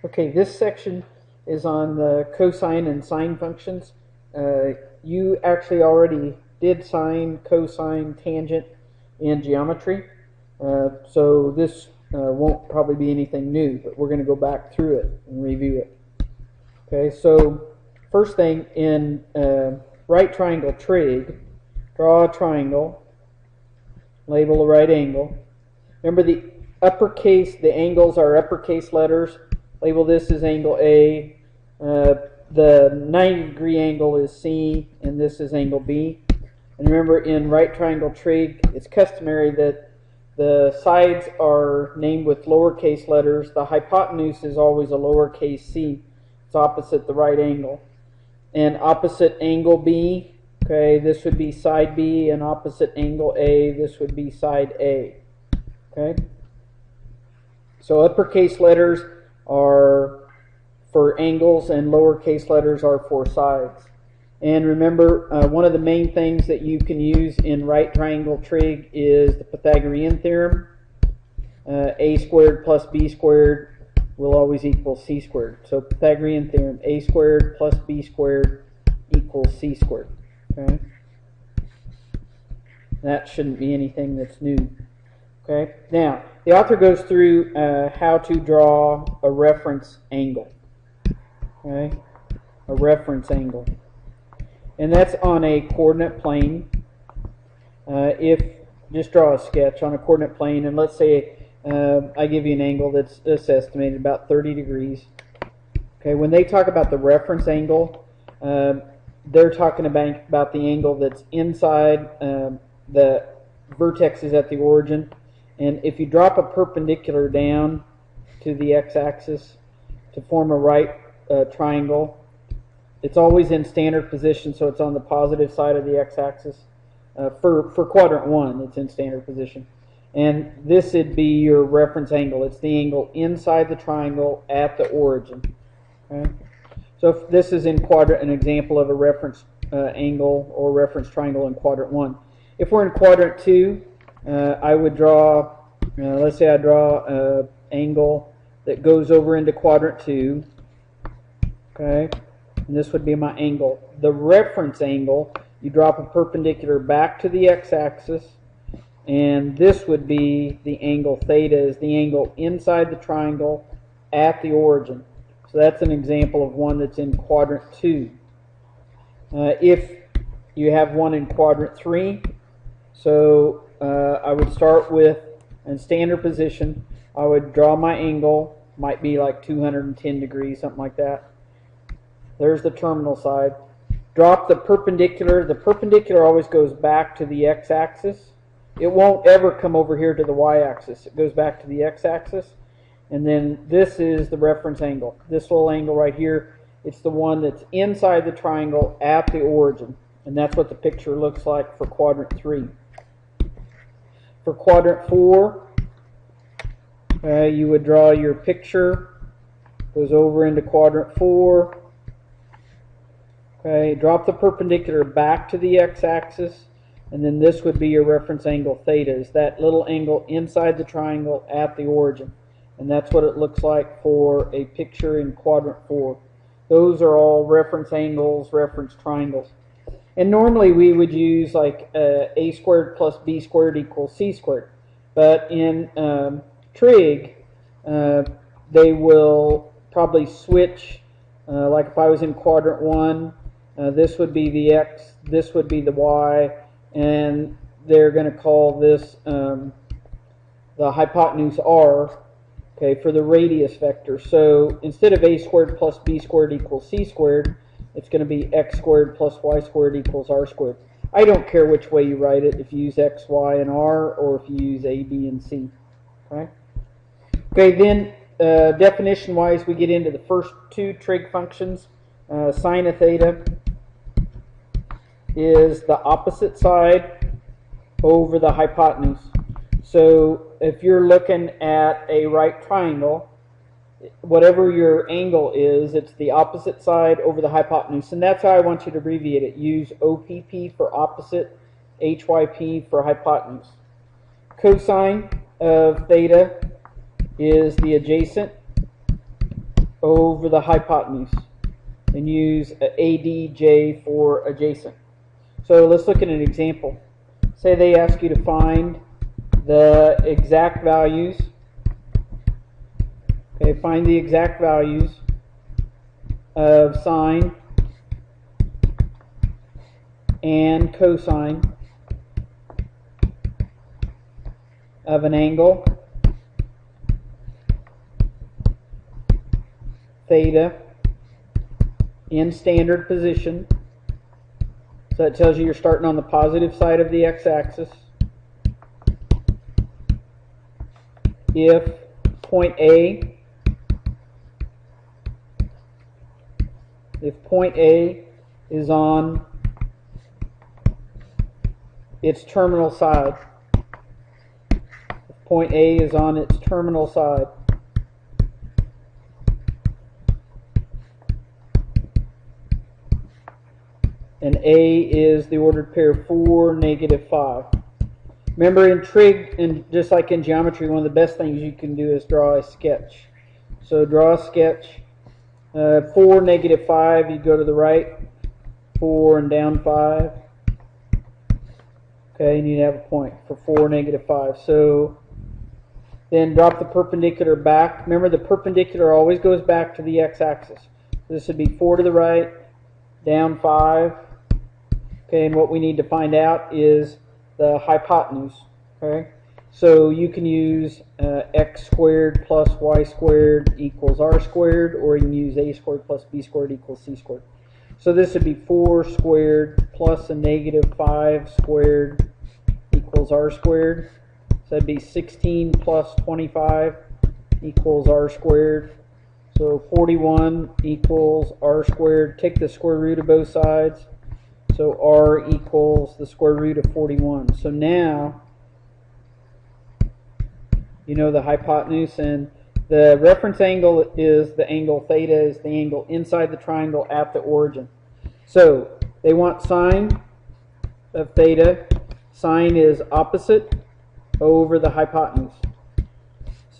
Okay, this section is on the cosine and sine functions. You actually already did sine, cosine, tangent in geometry, so this won't probably be anything new, but we're going to go back through it and review it. Okay, so first thing in right triangle trig, draw a triangle, label a right angle. Remember the angles are uppercase letters. Label this as angle A. The 90-degree angle is C, and this is angle B. And remember, in right triangle trig, it's customary that the sides are named with lowercase letters. The hypotenuse is always a lowercase c. It's opposite the right angle. And opposite angle B, okay, this would be side B, and opposite angle A, this would be side A. Okay? So uppercase letters are for angles and lowercase letters are for sides. And remember, one of the main things that you can use in right triangle trig is the Pythagorean theorem. A squared plus b squared will always equal c squared. So Pythagorean theorem, a squared plus b squared equals c squared. Okay? That shouldn't be anything that's new. Okay? Now, the author goes through how to draw a reference angle. Okay? A reference angle. And that's on a coordinate plane. Just draw a sketch on a coordinate plane, and let's say I give you an angle that's estimated about 30 degrees. Okay, when they talk about the reference angle, they're talking about the angle that's inside the vertex is at the origin. And if you drop a perpendicular down to the x-axis to form a right triangle, it's always in standard position, so it's on the positive side of the x-axis. For quadrant 1, it's in standard position. And this would be your reference angle. It's the angle inside the triangle at the origin. Okay? So if this is in an example of a reference angle or reference triangle in quadrant 1. If we're in quadrant 2, I would draw, let's say I draw an angle that goes over into quadrant 2. Okay? And this would be my angle. The reference angle, you drop a perpendicular back to the x-axis, and this would be the angle theta, is the angle inside the triangle at the origin. So that's an example of one that's in quadrant 2. If you have one in quadrant 3, so I would start with, in standard position, I would draw my angle, might be like 210 degrees, something like that. There's the terminal side. Drop the perpendicular. The perpendicular always goes back to the x-axis. It won't ever come over here to the y-axis. It goes back to the x-axis. And then this is the reference angle. This little angle right here, it's the one that's inside the triangle at the origin. And that's what the picture looks like for quadrant 3. For quadrant 4, you would draw your picture. Goes over into quadrant 4. Okay, drop the perpendicular back to the x-axis, and then this would be your reference angle theta, is that little angle inside the triangle at the origin. And that's what it looks like for a picture in quadrant 4. Those are all reference angles, reference triangles. And normally we would use like a squared plus b squared equals c squared. But in trig, they will probably switch, like if I was in quadrant 1, this would be the x, this would be the y, and they're going to call this the hypotenuse r, okay, for the radius vector. So instead of a squared plus b squared equals c squared, it's going to be x squared plus y squared equals r squared. I don't care which way you write it, if you use x, y, and r, or if you use a, b, and c. Okay, okay, then definition-wise, we get into the first two trig functions. Sine of theta is the opposite side over the hypotenuse. So if you're looking at a right triangle, whatever your angle is, it's the opposite side over the hypotenuse. And that's how I want you to abbreviate it. Use OPP for opposite, HYP for hypotenuse. Cosine of theta is the adjacent over the hypotenuse, and use ADJ for adjacent. So let's look at an example. Say they ask you to find the exact values. Okay, find the exact values of sine and cosine of an angle theta in standard position. So that tells you you're starting on the positive side of the x-axis. If point A is on its terminal side. If point A is on its terminal side. And A is the ordered pair 4, -5. Remember in trig, and just like in geometry, one of the best things you can do is draw a sketch. So draw a sketch. 4, -5, you go to the right. 4 and down 5. Okay, and you have a point for 4, -5. So then drop the perpendicular back. Remember, the perpendicular always goes back to the x-axis. This would be 4 to the right, down 5. Okay, and what we need to find out is the hypotenuse. Okay, so you can use x squared plus y squared equals r squared, or you can use a squared plus b squared equals c squared. So this would be 4 squared plus a -5 squared equals r squared. So that'd be 16 plus 25 equals r squared. So 41 equals r squared. Take the square root of both sides. So r equals the square root of 41. So now you know the hypotenuse, and the reference angle is the angle theta, is the angle inside the triangle at the origin. So they want sine of theta. Sine is opposite over the hypotenuse.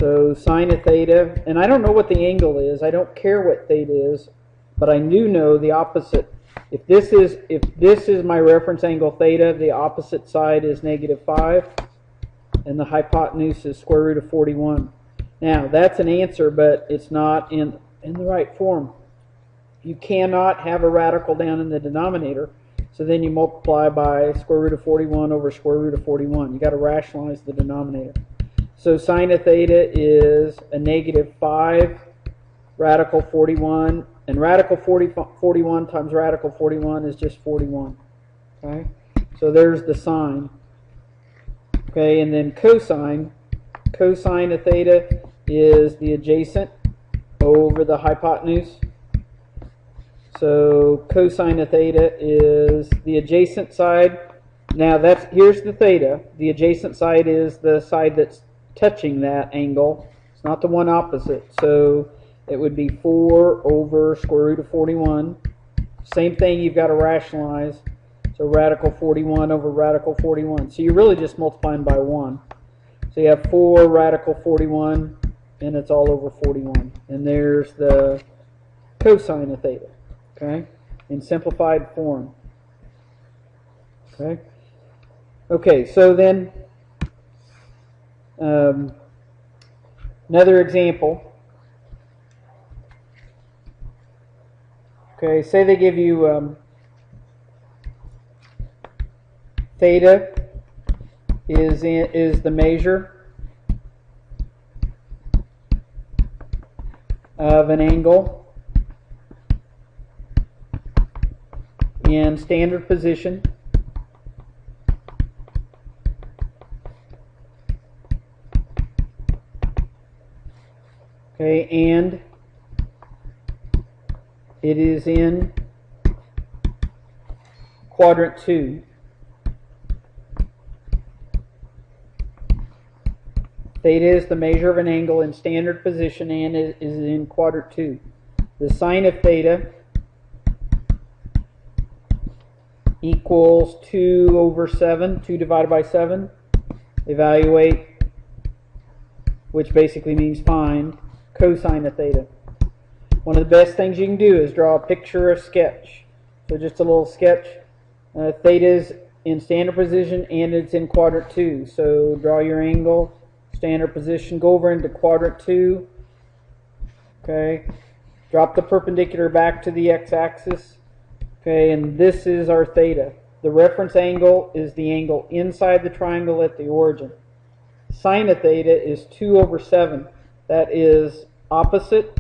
So sine of theta, and I don't know what the angle is. I don't care what theta is, but I do know the opposite. If this is my reference angle theta, the opposite side is -5, and the hypotenuse is square root of 41. Now that's an answer, but it's not in the right form. You cannot have a radical down in the denominator, so then you multiply by square root of 41 over square root of 41. You got to rationalize the denominator. So sine of theta is a -5 radical 41, and radical 41 times radical 41 is just 41. Okay, so there's the sine. Okay, and then cosine. Cosine of theta is the adjacent over the hypotenuse. So cosine of theta is the adjacent side. Now here's the theta. The adjacent side is the side that's touching that angle. It's not the one opposite. So it would be 4 over square root of 41. Same thing, you've got to rationalize. So radical 41 over radical 41. So you're really just multiplying by 1. So you have 4 radical 41, and it's all over 41. And there's the cosine of theta, okay, in simplified form. Okay. Okay, so then another example. Okay, say they give you theta is the measure of an angle in standard position. Okay, and it is in quadrant 2. Theta is the measure of an angle in standard position and is in quadrant 2. The sine of theta equals 2 over 7, 2 divided by 7. Evaluate, which basically means find, cosine of theta. One of the best things you can do is draw a picture or sketch. So just a little sketch. Theta's in standard position and it's in quadrant 2. So draw your angle, standard position, go over into quadrant 2. Okay. Drop the perpendicular back to the x-axis. Okay, and this is our theta. The reference angle is the angle inside the triangle at the origin. Sine of theta is 2 over 7. That is opposite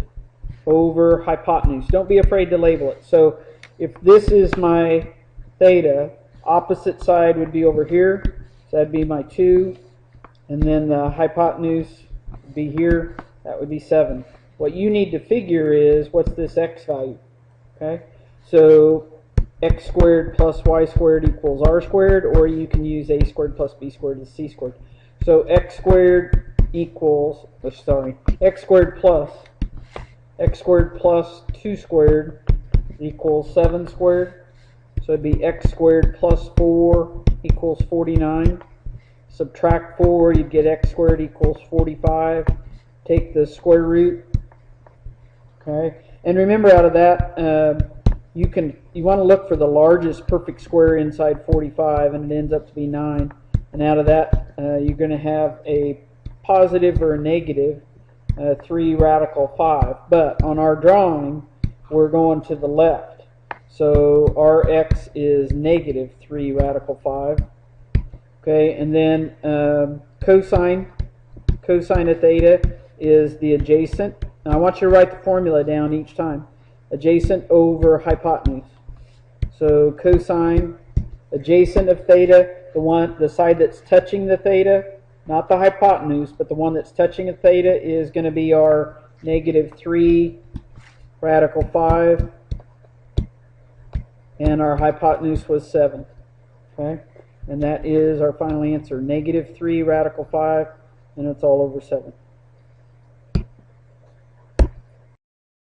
over hypotenuse. Don't be afraid to label it. So if this is my theta, opposite side would be over here. So that'd be my 2. And then the hypotenuse would be here. That would be 7. What you need to figure is, what's this x value? Okay, so x squared plus y squared equals r squared, or you can use a squared plus b squared is c squared. So x squared equals, x squared plus 2 squared equals 7 squared. So it'd be x squared plus 4 equals 49. Subtract 4, you'd get x squared equals 45. Take the square root. Okay, and remember, out of that, you want to look for the largest perfect square inside 45, and it ends up to be 9. And out of that, you're going to have a positive or a negative 3 radical 5. But on our drawing, we're going to the left. So our x is negative 3 radical 5. Okay, and then cosine of theta is the adjacent. Now I want you to write the formula down each time. Adjacent over hypotenuse. So cosine, adjacent of theta, the side that's touching the theta, not the hypotenuse, but the one that's touching the theta is going to be our negative 3 radical 5, and our hypotenuse was 7. Okay, and that is our final answer, negative 3 radical 5, and it's all over 7.